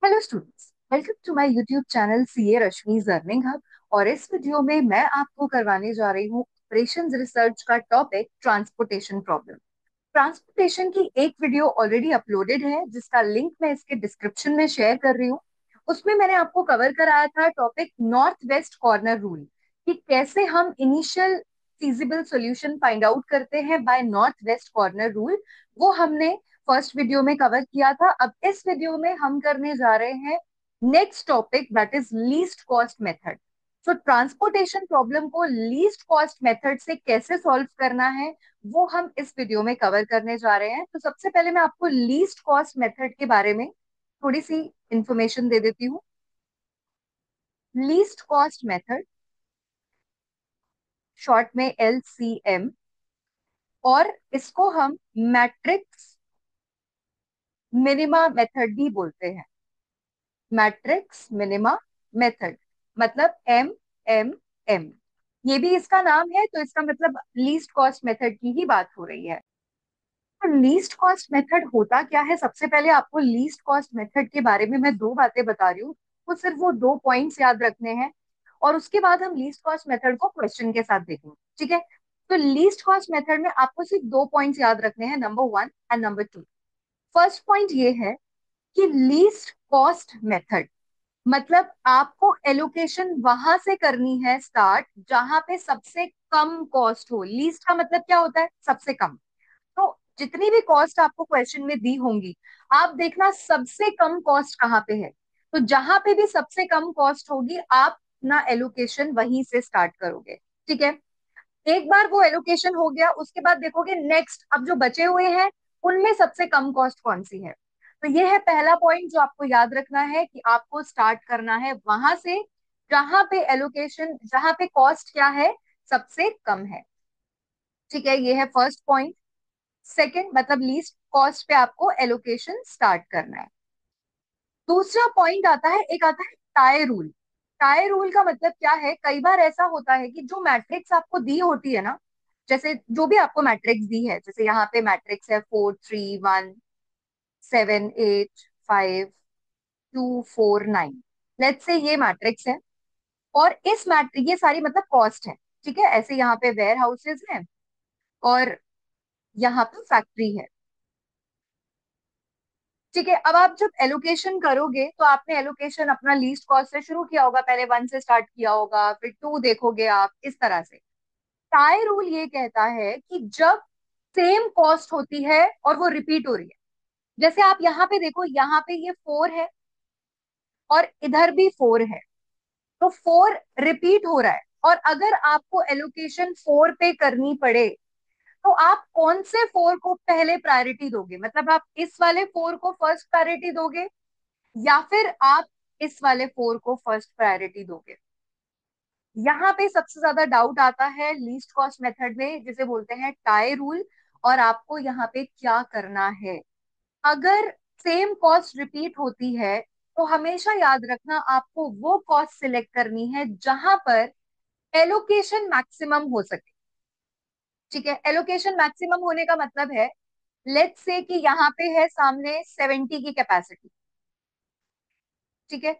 Hello students, welcome to my YouTube channel CA Rashmi's earning hub. और इस video में मैं आपको करवाने जा रही हूँ ऑपरेशंस रिसर्च का टॉपिक ट्रांसपोर्टेशन प्रॉब्लम। ट्रांसपोर्टेशन की एक वीडियो ऑलरेडी अपलोडेड है जिसका लिंक मैं इसके डिस्क्रिप्शन में शेयर कर रही हूँ। उसमें मैंने आपको कवर कराया था topic north west corner rule, कि कैसे हम initial feasible solution find out करते हैं by north west corner rule. वो हमने फर्स्ट वीडियो में कवर किया था। अब इस वीडियो में हम करने जा रहे हैं next topic, that is least cost method. तो ट्रांसपोर्टेशन प्रॉब्लम को लीस्ट कॉस्ट मेथड से कैसे सॉल्व करना है वो हम इस वीडियो में कवर करने जा रहे हैं। तो सबसे पहले मैं आपको लीस्ट कॉस्ट मेथड के बारे में थोड़ी सी इंफॉर्मेशन दे देती हूँ। लीस्ट कॉस्ट मेथड, शॉर्ट में LCM, और इसको हम मैट्रिक्स मिनिमा मेथड भी बोलते हैं। मैट्रिक्स मिनिमा मेथड मतलब MMM, ये भी इसका नाम है, तो इसका मतलब लीस्ट कॉस्ट मेथड की ही बात हो रही है। तो लीस्ट कॉस्ट मेथड होता क्या है? सबसे पहले आपको लीस्ट कॉस्ट मेथड के बारे में मैं दो बातें बता रही हूँ, तो सिर्फ वो दो पॉइंट्स याद रखने हैं और उसके बाद हम लीस्ट कॉस्ट मेथड को क्वेश्चन के साथ देखेंगे, ठीक है? तो लीस्ट कॉस्ट मेथड में आपको सिर्फ दो पॉइंट्स याद रखने हैं, number one and number two. First point ये है कि लीस्ट कॉस्ट मेथड मतलब आपको एलोकेशन वहां से करनी है स्टार्ट जहां पे सबसे कम कॉस्ट हो। लीस्ट का मतलब क्या होता है? सबसे कम। तो जितनी भी कॉस्ट आपको क्वेश्चन में दी होंगी, आप देखना सबसे कम कॉस्ट कहाँ पे है। तो जहां पे भी सबसे कम कॉस्ट होगी आप अपना एलोकेशन वहीं से स्टार्ट करोगे, ठीक है? एक बार वो एलोकेशन हो गया, उसके बाद देखोगे नेक्स्ट अब जो बचे हुए हैं उनमें सबसे कम कॉस्ट कौन सी है। तो ये है पहला पॉइंट जो आपको याद रखना है, कि आपको स्टार्ट करना है वहां से जहां पे एलोकेशन, जहां पे कॉस्ट क्या है, सबसे कम है, ठीक है? ये है फर्स्ट पॉइंट। सेकंड मतलब लीस्ट कॉस्ट पे आपको एलोकेशन स्टार्ट करना है। दूसरा पॉइंट आता है, एक आता है टाई रूल। टाई रूल का मतलब क्या है? कई बार ऐसा होता है कि जो मैट्रिक्स आपको दी होती है ना, जैसे जो भी आपको मैट्रिक्स दी है, जैसे यहाँ पे मैट्रिक्स है 4 3 1 7 8 5 2 4 9, लेट्स से ये मैट्रिक्स है। और इस मैट्रिक, ये सारी मतलब कॉस्ट है, ठीक है? ऐसे यहाँ पे वेयर हाउसेज हैं और यहाँ पे फैक्ट्री है, ठीक है? अब आप जब एलोकेशन करोगे तो आपने एलोकेशन अपना लीस्ट कॉस्ट से शुरू किया होगा, पहले वन से स्टार्ट किया होगा, फिर टू देखोगे आप, इस तरह से। टाई रूल ये कहता है कि जब सेम कॉस्ट होती है और वो रिपीट हो रही है, जैसे आप यहाँ पे देखो, यहाँ पे ये 4 है और इधर भी 4 है, तो 4 रिपीट हो रहा है। और अगर आपको एलोकेशन 4 पे करनी पड़े तो आप कौन से 4 को पहले प्रायोरिटी दोगे? मतलब आप इस वाले 4 को फर्स्ट प्रायोरिटी दोगे या फिर आप इस वाले 4 को फर्स्ट प्रायोरिटी दोगे? यहाँ पे सबसे ज्यादा डाउट आता है लीस्ट कॉस्ट मेथड में, जिसे बोलते हैं टाई रूल। और आपको यहाँ पे क्या करना है, अगर सेम कॉस्ट रिपीट होती है तो हमेशा याद रखना आपको वो कॉस्ट सिलेक्ट करनी है जहां पर एलोकेशन मैक्सिमम हो सके, ठीक है? एलोकेशन मैक्सिमम होने का मतलब है, लेट्स से कि यहाँ पे है सामने 70 की कैपेसिटी, ठीक है?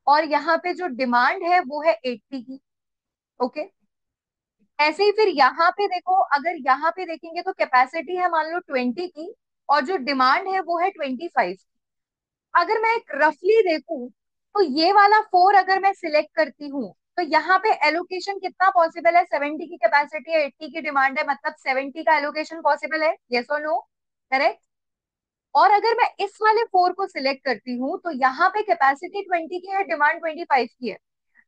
और यहाँ पे जो डिमांड है वो है 80 की, ओके? ऐसे ही फिर यहाँ पे देखो, अगर यहाँ पे देखेंगे तो कैपेसिटी है मान लो 20 की और जो डिमांड है वो है 25। अगर मैं एक रफली देखूं तो ये वाला 4 अगर मैं सिलेक्ट करती हूँ तो यहाँ पे एलोकेशन कितना पॉसिबल है? 70 की कैपेसिटी है, 80 की डिमांड है, मतलब 70 का एलोकेशन पॉसिबल है, यस और नो? करेक्ट। और अगर मैं इस वाले 4 को सिलेक्ट करती हूँ तो यहाँ पे कैपेसिटी 20 की है, डिमांड 25 की है,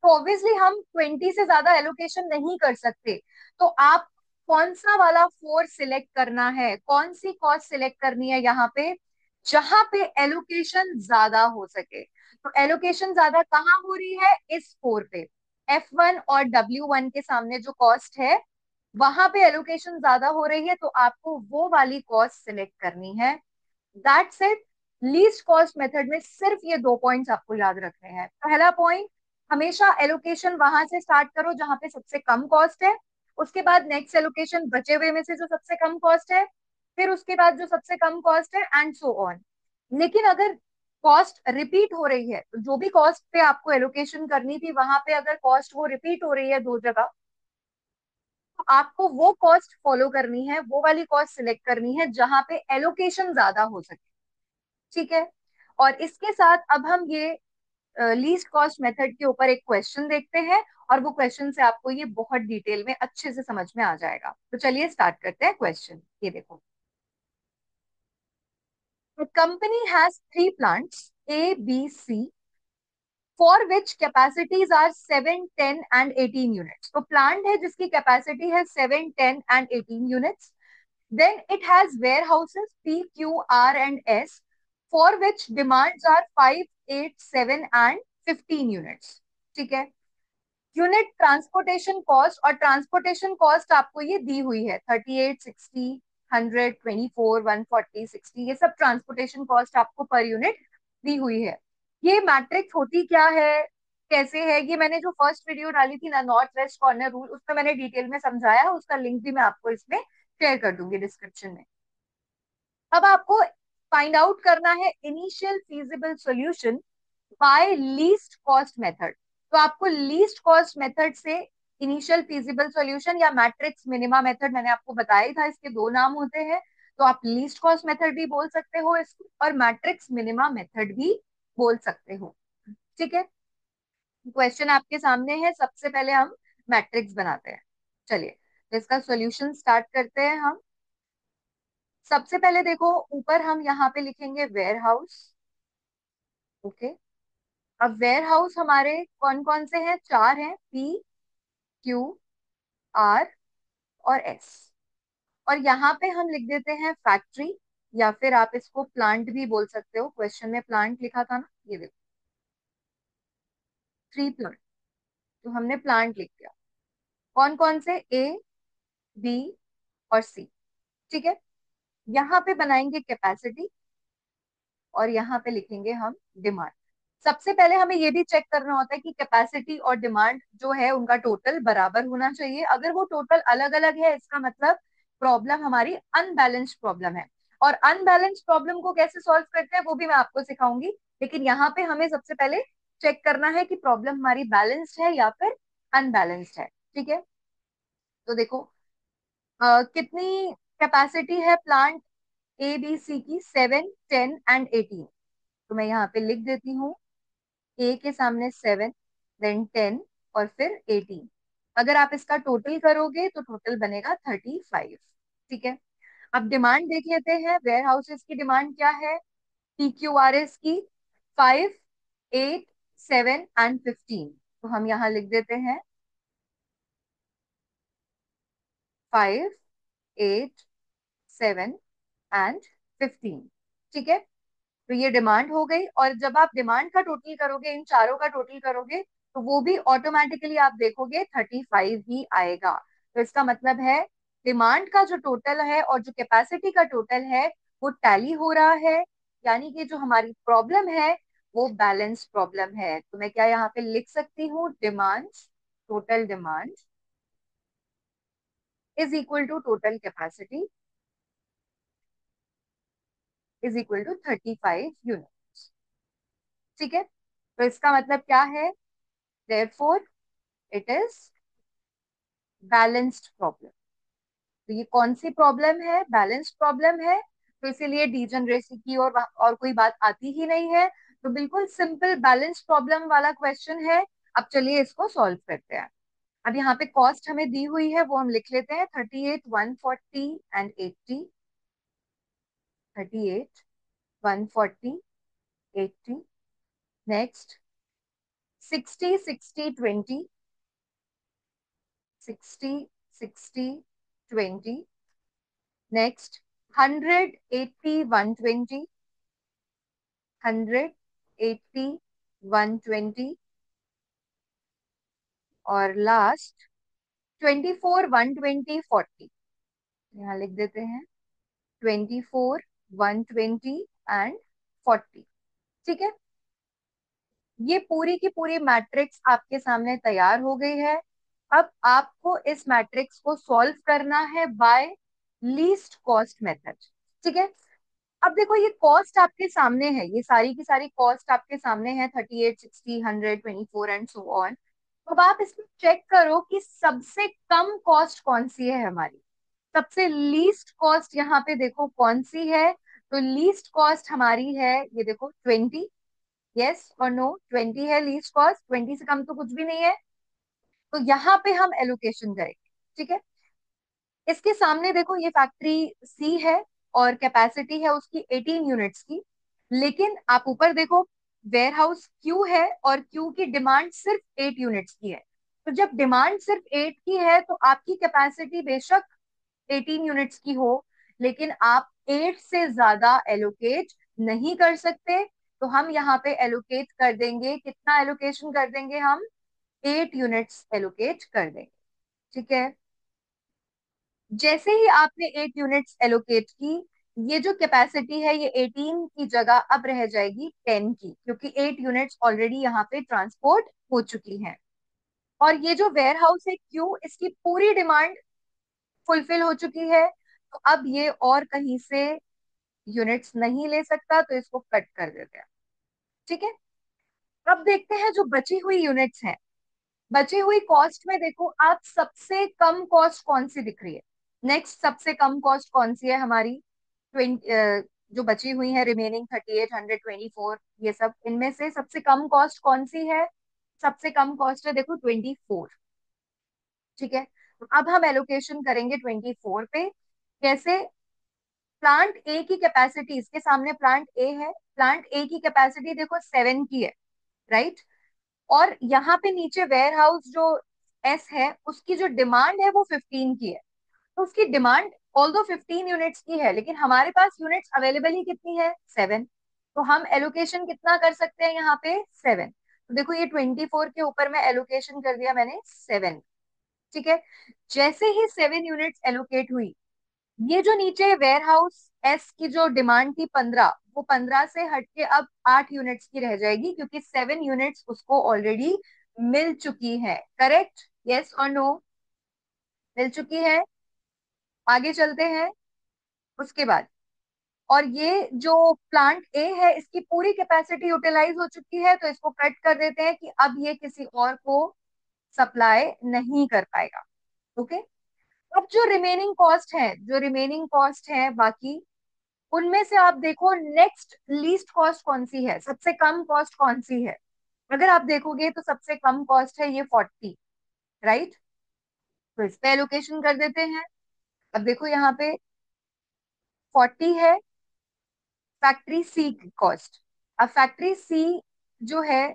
तो ऑब्वियसली हम 20 से ज्यादा एलोकेशन नहीं कर सकते। तो आप कौन सा वाला 4 सिलेक्ट करना है, कौन सी कॉस्ट सिलेक्ट करनी है यहाँ पे जहां पे एलोकेशन ज्यादा हो सके? तो एलोकेशन ज्यादा कहाँ हो रही है? इस 4 पे। F1 और W1 के सामने जो कॉस्ट है वहां पे एलोकेशन ज्यादा हो रही है, तो आपको वो वाली कॉस्ट सिलेक्ट करनी है। That's it. Least cost method में सिर्फ ये दो पॉइंट्स आपको याद रखने हैं। पहला पॉइंट, हमेशा एलोकेशन वहां से स्टार्ट करो जहां पे सबसे कम कॉस्ट है, उसके बाद नेक्स्ट एलोकेशन बचे हुए में से जो सबसे कम कॉस्ट है, फिर उसके बाद जो सबसे कम कॉस्ट है, एंड सो ऑन। लेकिन अगर कॉस्ट रिपीट हो रही है, तो जो भी कॉस्ट पे आपको एलोकेशन करनी थी वहां पे अगर कॉस्ट वो रिपीट हो रही है दो जगह, तो आपको वो कॉस्ट फॉलो करनी है, वो वाली कॉस्ट सिलेक्ट करनी है जहां पे एलोकेशन ज्यादा हो सके। ठीक है। और इसके साथ अब हम ये लीस्ट कॉस्ट मेथड के ऊपर एक क्वेश्चन देखते हैं, और वो क्वेश्चन से आपको ये बहुत डिटेल में अच्छे से समझ में आ जाएगा। तो चलिए स्टार्ट करते हैं क्वेश्चन। ये देखो, A company has three plants A, B, C for which capacities are 7, 10 and 18 units. तो प्लांट है जिसकी कैपेसिटी है 7, 10 and 18 units. Then it has warehouses P, Q, R and S for which demands are 5, 8, 7 and 15 units. ठीक है। Unit transportation cost, और transportation cost आपको ये दी हुई है 38, 60, 100, 24, 140, 60, ये सब ट्रांसपोर्टेशन कॉस्ट आपको पर यूनिट दी हुई है। ये मैट्रिक्स होती क्या है, कैसे है, ये मैंने जो फर्स्ट वीडियो डाली थी ना, नॉर्थ वेस्ट कॉर्नर रूल, उसमें मैंने डिटेल में समझाया, उसका लिंक भी मैं आपको इसमें शेयर कर दूंगी डिस्क्रिप्शन में। अब आपको फाइंड आउट करना है initial feasible solution bye least cost method. तो आपको लीस्ट कॉस्ट मेथड से इनिशियल फीजिबल सॉल्यूशन या मैट्रिक्स मिनिमा मेथड, मैंने आपको बताया ही था इसके दो नाम होते हैं, तो आप लीस्ट कॉस्ट मेथड भी बोल सकते हो इसको, और मैट्रिक्स मिनिमा मेथड भी बोल सकते हो। ठीक है। क्वेश्चन आपके सामने है, सबसे पहले हम मैट्रिक्स बनाते हैं। चलिए, तो इसका सॉल्यूशन स्टार्ट करते हैं हम। सबसे पहले देखो, ऊपर हम यहाँ पे लिखेंगे वेयर हाउस। ओके। अब वेयर हाउस हमारे कौन कौन से हैं, चार हैं, पी, क्यू, आर और एस। और यहाँ पे हम लिख देते हैं फैक्ट्री, या फिर आप इसको प्लांट भी बोल सकते हो, क्वेश्चन में प्लांट लिखा था ना, ये देखो, थ्री प्लांट, तो हमने प्लांट लिख दिया। कौन कौन से, ए, बी और सी। ठीक है। यहाँ पे बनाएंगे कैपेसिटी, और यहाँ पे लिखेंगे हम डिमांड। सबसे पहले हमें ये भी चेक करना होता है कि कैपेसिटी और डिमांड जो है उनका टोटल बराबर होना चाहिए। अगर वो टोटल अलग अलग है, इसका मतलब प्रॉब्लम हमारी अनबैलेंस्ड प्रॉब्लम है। और अनबैलेंस्ड प्रॉब्लम को कैसे सॉल्व करते हैं वो भी मैं आपको सिखाऊंगी, लेकिन यहाँ पे हमें सबसे पहले चेक करना है कि प्रॉब्लम हमारी बैलेंस्ड है या फिर अनबैलेंस्ड है। ठीक है। तो देखो, कितनी कैपेसिटी है प्लांट ए बी सी की, 7, 10 एंड 18। तो मैं यहाँ पे लिख देती हूँ, ए के सामने 7, देन 10 और फिर 18। अगर आप इसका टोटल करोगे तो टोटल बनेगा 35। ठीक है। अब डिमांड देख लेते हैं, वेयर हाउसेस की डिमांड क्या है, पी क्यू आर एस की 5, 8, 7 एंड 15। तो हम यहाँ लिख देते हैं 5, 8, 7 एंड 15। ठीक है। तो ये डिमांड हो गई, और जब आप डिमांड का टोटल करोगे, इन चारों का टोटल करोगे, तो वो भी ऑटोमेटिकली आप देखोगे 35 ही आएगा। तो इसका मतलब है डिमांड का जो टोटल है और जो कैपेसिटी का टोटल है वो टैली हो रहा है, यानी कि जो हमारी प्रॉब्लम है वो बैलेंस प्रॉब्लम है। तो मैं क्या यहाँ पे लिख सकती हूँ, demand, total demand is equal to total capacity is equal to 35 unit. ठीक है। तो इसका मतलब क्या है, therefore it is balanced problem. तो ये कौन सी प्रॉब्लम है, बैलेंस्ड प्रॉब्लम है। तो इसीलिए डीजनरेसी की और कोई बात आती ही नहीं है। तो बिल्कुल सिंपल बैलेंस्ड प्रॉब्लम वाला क्वेश्चन है। अब चलिए इसको सॉल्व करते हैं। अब यहाँ पे कॉस्ट हमें दी हुई है, वो हम लिख लेते हैं, 38, 140 एंड 80। 38, 140, 80। नेक्स्ट 60, 60, 20। 60, 60, 20। नेक्स्ट 100, 80, 120। 100, 80, 120। और लास्ट 24, 120, 40। यहाँ लिख देते हैं 24, 120 एंड 40। ठीक है। ये पूरी की पूरी मैट्रिक्स आपके सामने तैयार हो गई है। अब आपको इस मैट्रिक्स को सॉल्व करना है बाय लीस्ट कॉस्ट मेथड। ठीक है। अब देखो ये कॉस्ट आपके सामने है, ये सारी की सारी कॉस्ट आपके सामने है, 38, 60, 100, 24 एंड सो ऑन। अब आप इसमें चेक करो कि सबसे कम कॉस्ट कौन सी है हमारी, सबसे लीस्ट कॉस्ट यहाँ पे देखो कौन सी है। तो लीस्ट कॉस्ट हमारी है, ये देखो 20। यस और नो, 20 है लीस्ट कॉस्ट, 20 से कम तो कुछ भी नहीं है। तो यहाँ पे हम एलोकेशन करेंगे। ठीक है, इसके सामने देखो ये फैक्ट्री सी है और कैपेसिटी है उसकी 18 यूनिट्स की। लेकिन आप ऊपर देखो, वेयर हाउस क्यू है और क्यू की डिमांड सिर्फ 8 यूनिट्स की है। तो जब डिमांड सिर्फ 8 की है तो आपकी कैपेसिटी बेशक 18 यूनिट्स की हो, लेकिन आप 8 से ज्यादा एलोकेट नहीं कर सकते। तो हम यहाँ पे एलोकेट कर देंगे, कितना एलोकेशन कर देंगे हम, 8 यूनिट्स एलोकेट कर देंगे। ठीक है, जैसे ही आपने 8 यूनिट्स एलोकेट की, ये जो कैपेसिटी है ये 18 की जगह अब रह जाएगी 10 की, क्योंकि 8 यूनिट्स ऑलरेडी यहाँ पे ट्रांसपोर्ट हो चुकी हैं। और ये जो वेयर हाउस है क्यू, इसकी पूरी डिमांड फुलफिल हो चुकी है। तो अब ये और कहीं से यूनिट्स नहीं ले सकता, तो इसको कट कर देते हैं। ठीक है, अब देखते हैं जो बची हुई यूनिट्स हैं। बची हुई कॉस्ट में देखो आप, सबसे कम कॉस्ट कौन सी दिख रही है, नेक्स्ट सबसे कम कॉस्ट कौन सी है हमारी, 20, जो बची हुई है रिमेनिंग 38, 124, ये सब, इनमें से सबसे कम कॉस्ट कौन सी है, सबसे कम कॉस्ट है देखो 24। ठीक है, तो अब हम एलोकेशन करेंगे 24 पे। कैसे, प्लांट ए की कैपेसिटी, इसके सामने प्लांट ए है, प्लांट ए की कैपेसिटी देखो 7 की है, राइट। और यहाँ पे नीचे वेयर हाउस जो एस है, उसकी जो डिमांड है वो 15 की है। तो उसकी डिमांड ऑल दो 15 यूनिट्स की है, लेकिन हमारे पास यूनिट्स अवेलेबल ही कितनी है, 7। तो हम एलोकेशन कितना कर सकते हैं यहाँ पे, 7। तो देखो ये 24 के ऊपर में एलोकेशन कर दिया मैंने 7। ठीक है, जैसे ही 7 यूनिट्स एलोकेट हुई, ये जो नीचे वेयर हाउस एस की जो डिमांड थी 15, वो 15 से हट के अब 8 यूनिट्स की रह जाएगी, क्योंकि 7 यूनिट्स उसको ऑलरेडी मिल चुकी है। करेक्ट, यस और नो, मिल चुकी है। आगे चलते हैं उसके बाद। और ये जो प्लांट ए है, इसकी पूरी कैपेसिटी यूटिलाइज हो चुकी है, तो इसको कट कर देते हैं कि अब ये किसी और को सप्लाई नहीं कर पाएगा। ओके, अब जो रिमेनिंग कॉस्ट है, जो रिमेनिंग कॉस्ट है बाकी, उनमें से आप देखो नेक्स्ट लीस्ट कॉस्ट कौन सी है, सबसे कम कॉस्ट कौन सी है। अगर आप देखोगे तो सबसे कम कॉस्ट है ये 40, राइट। तो इस पे एलोकेशन कर देते हैं। अब देखो यहाँ पे 40 है फैक्ट्री सी की कॉस्ट। अब फैक्ट्री सी जो है,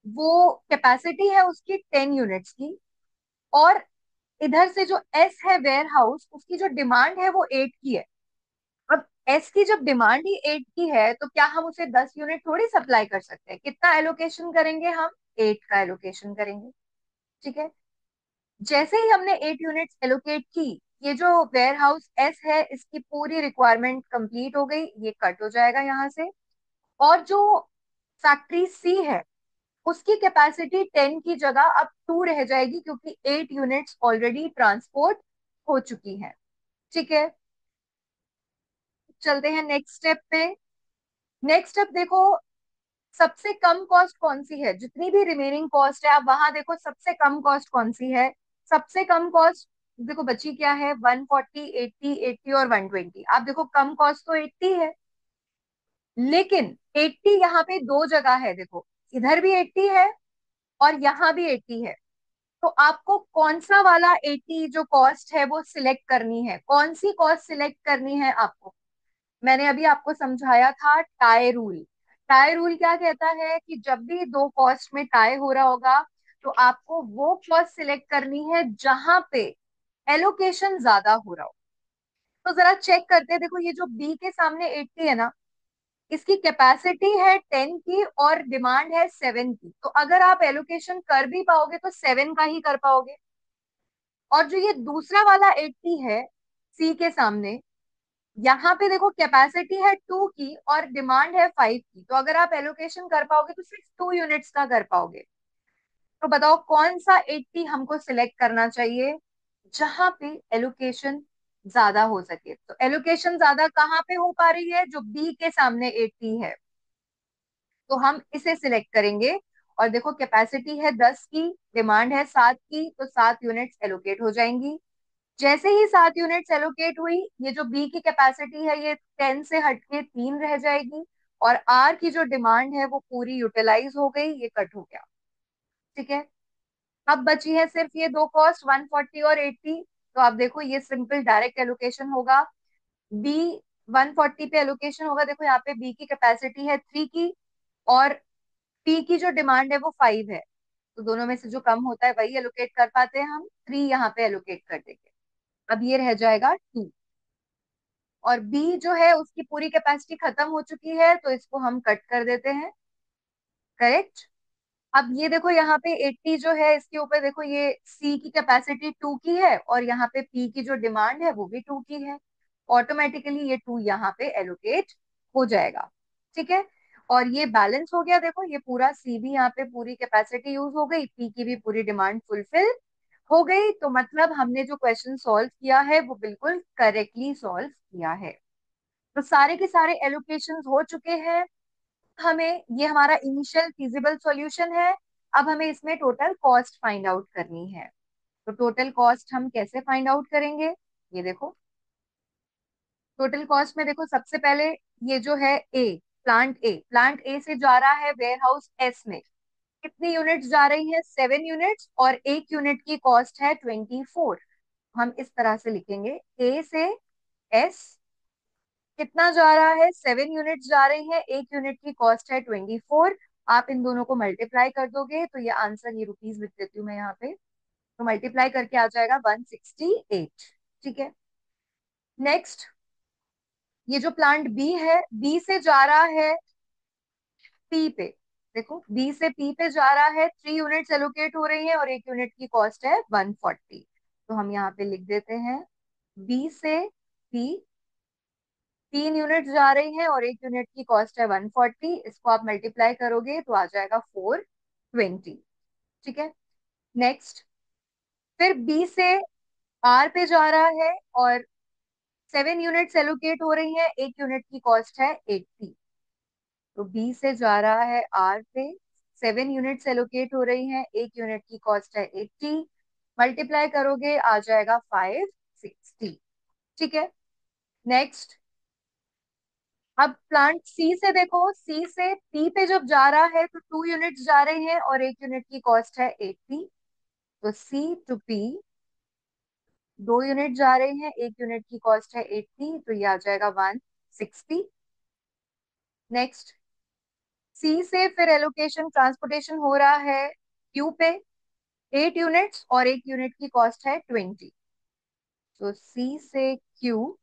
वो कैपेसिटी है उसकी 10 यूनिट्स की, और इधर से जो एस है वेयर हाउस, उसकी जो डिमांड है वो 8 की है। अब एस की जब डिमांड ही 8 की है, तो क्या हम उसे 10 यूनिट थोड़ी सप्लाई कर सकते हैं, कितना एलोकेशन करेंगे हम, 8 का एलोकेशन करेंगे। ठीक है, जैसे ही हमने 8 यूनिट्स एलोकेट की, ये जो वेयर हाउस एस है इसकी पूरी रिक्वायरमेंट कंप्लीट हो गई, ये कट हो जाएगा यहाँ से। और जो फैक्ट्री सी है, उसकी कैपेसिटी 10 की जगह अब 2 रह जाएगी, क्योंकि 8 यूनिट्स ऑलरेडी ट्रांसपोर्ट हो चुकी हैं। ठीक है, चलते हैं नेक्स्ट स्टेप पे। नेक्स्ट स्टेप देखो, सबसे कम कॉस्ट कौन सी है, जितनी भी रिमेनिंग कॉस्ट है आप वहां देखो सबसे कम कॉस्ट कौन सी है। सबसे कम कॉस्ट देखो बची क्या है, 140, 80, 80 और 120। आप देखो कम कॉस्ट तो 80 है, लेकिन 80 यहाँ पे दो जगह है देखो, इधर भी 80 है और यहाँ भी 80 है। तो आपको कौन सा वाला 80 जो कॉस्ट है वो सिलेक्ट करनी है, कौन सी कॉस्ट सिलेक्ट करनी है आपको। मैंने अभी आपको समझाया था टाई रूल। टाई रूल क्या कहता है कि जब भी दो कॉस्ट में टाई हो रहा होगा, तो आपको वो कॉस्ट सिलेक्ट करनी है जहां पे एलोकेशन ज्यादा हो रहा हो। तो जरा चेक करते हैं, देखो ये जो बी के सामने 80 है ना, इसकी कैपेसिटी है 10 की और डिमांड है 7 की। तो अगर आप एलोकेशन कर भी पाओगे तो 7 का ही कर पाओगे। और जो ये दूसरा वाला 80 है सी के सामने, यहाँ पे देखो कैपेसिटी है 2 की और डिमांड है 5 की। तो अगर आप एलोकेशन कर पाओगे तो सिर्फ 2 यूनिट्स का कर पाओगे। तो बताओ कौन सा 80 हमको सिलेक्ट करना चाहिए, जहां पे एलोकेशन ज्यादा हो सके। तो एलोकेशन ज्यादा कहाँ पे हो पा रही है, जो बी के सामने 80 है, तो हम इसे सिलेक्ट करेंगे। और देखो कैपेसिटी है 10 की, डिमांड है 7 की, तो 7 यूनिट्स एलोकेट हो जाएंगी। जैसे ही 7 यूनिट्स एलोकेट हुई, ये जो बी की कैपेसिटी है ये 10 से हटके 3 रह जाएगी, और आर की जो डिमांड है वो पूरी यूटिलाइज हो गई, ये कट हो गया। ठीक है। अब बची है सिर्फ ये दो कॉस्ट, 140 और 80। तो आप देखो ये सिंपल डायरेक्ट एलोकेशन होगा। बी 140 पे एलोकेशन होगा। देखो यहाँ पे बी की कैपेसिटी है 3 की, और पी की जो डिमांड है वो 5 है, तो दोनों में से जो कम होता है वही एलोकेट कर पाते हैं हम। 3 यहाँ पे एलोकेट कर देंगे। अब ये रह जाएगा 2। और बी जो है उसकी पूरी कैपेसिटी खत्म हो चुकी है, तो इसको हम कट कर देते हैं। करेक्ट। अब ये देखो यहाँ पे 80 जो है इसके ऊपर देखो, ये सी की कैपेसिटी 2 की है, और यहाँ पे पी की जो डिमांड है वो भी 2 की है। ऑटोमेटिकली ये 2 यहाँ पे एलोकेट हो जाएगा। ठीक है। और ये बैलेंस हो गया। देखो ये पूरा सी भी यहाँ पे पूरी कैपेसिटी यूज हो गई, पी की भी पूरी डिमांड फुलफिल हो गई। तो मतलब हमने जो क्वेश्चन सॉल्व किया है वो बिल्कुल करेक्टली सॉल्व किया है। तो सारे के सारे एलोकेशन हो चुके हैं। हमें ये हमारा इनिशियल फिजिबल सॉल्यूशन है। अब हमें इसमें टोटल कॉस्ट फाइंड आउट करनी है। तो टोटल कॉस्ट हम कैसे फाइंड आउट करेंगे, ये देखो। टोटल कॉस्ट में देखो सबसे पहले ये जो है ए, प्लांट ए से जा रहा है वेयर हाउस एस में। कितनी यूनिट्स जा रही है, 7 यूनिट्स, और एक यूनिट की कॉस्ट है 24। हम इस तरह से लिखेंगे, ए से एस कितना जा रहा है, 7 यूनिट जा रही है, एक यूनिट की कॉस्ट है 24। आप इन दोनों को मल्टीप्लाई कर दोगे तो ये आंसर, ये रुपीस लिख देती हूँ मैं यहाँ पे, तो मल्टीप्लाई करके आ जाएगा 168। ठीक है। नेक्स्ट, ये जो प्लांट बी है, बी से जा रहा है पी पे। देखो बी से पी पे जा रहा है, 3 यूनिट्स एलोकेट हो रही है, और एक यूनिट की कॉस्ट है 140। तो हम यहाँ पे लिख देते हैं, बी से पी 3 यूनिट जा रही है, और एक यूनिट की कॉस्ट है 140। इसको आप मल्टीप्लाई करोगे तो आ जाएगा 420। ठीक है। नेक्स्ट, फिर बी से आर पे जा रहा है, और 7 यूनिट्स एलोकेट हो रही है, एक यूनिट की कॉस्ट है 80। तो बी से जा रहा है आर पे, 7 यूनिट्स एलोकेट हो रही है, एक यूनिट की कॉस्ट है 80। मल्टीप्लाई करोगे आ जाएगा 560। ठीक है। नेक्स्ट, अब प्लांट सी से देखो, सी से पी पे जब जा रहा है तो 2 यूनिट्स जा रहे हैं, और एक यूनिट की कॉस्ट है 80। तो सी टू पी 2 यूनिट जा रहे हैं, एक यूनिट की कॉस्ट है 80, तो ये आ जाएगा 160। नेक्स्ट, सी से फिर एलोकेशन ट्रांसपोर्टेशन हो रहा है क्यू पे, 8 यूनिट्स, और एक यूनिट की कॉस्ट है 20। तो सी से क्यू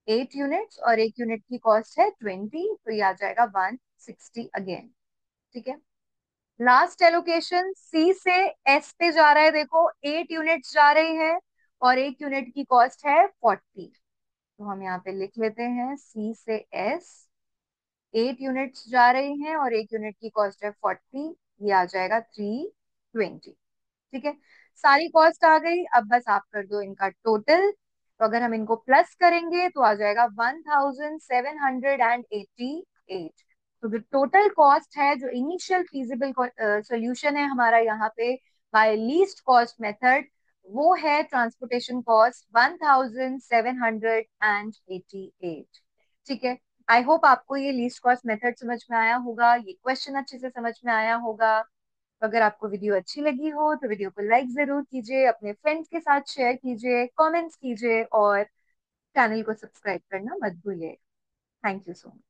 8 यूनिट्स, और एक यूनिट की कॉस्ट है 20, तो ये आ जाएगा 160 अगेन। ठीक है। लास्ट एलोकेशन सी से एस पे जा रहा है। देखो 8 यूनिट्स जा रही है, और एक यूनिट की कॉस्ट है 40। तो हम यहाँ पे लिख लेते हैं, सी से एस 8 यूनिट्स जा रही हैं, और एक यूनिट की कॉस्ट है 40। ये आ जाएगा 320। ठीक है। सारी कॉस्ट आ गई। अब बस आप कर दो इनका टोटल। तो अगर हम इनको प्लस करेंगे तो आ जाएगा 1788। तो जो टोटल कॉस्ट है, जो इनिशियल फीजिबल सोल्यूशन है हमारा यहाँ पे बाय लीस्ट कॉस्ट मेथड, वो है ट्रांसपोर्टेशन कॉस्ट 1788। ठीक है। आई होप आपको ये लीस्ट कॉस्ट मेथड समझ में आया होगा, ये क्वेश्चन अच्छे से समझ में आया होगा। अगर आपको वीडियो अच्छी लगी हो तो वीडियो को लाइक जरूर कीजिए, अपने फ्रेंड्स के साथ शेयर कीजिए, कमेंट्स कीजिए, और चैनल को सब्सक्राइब करना मत भूलिए। Thank you so much.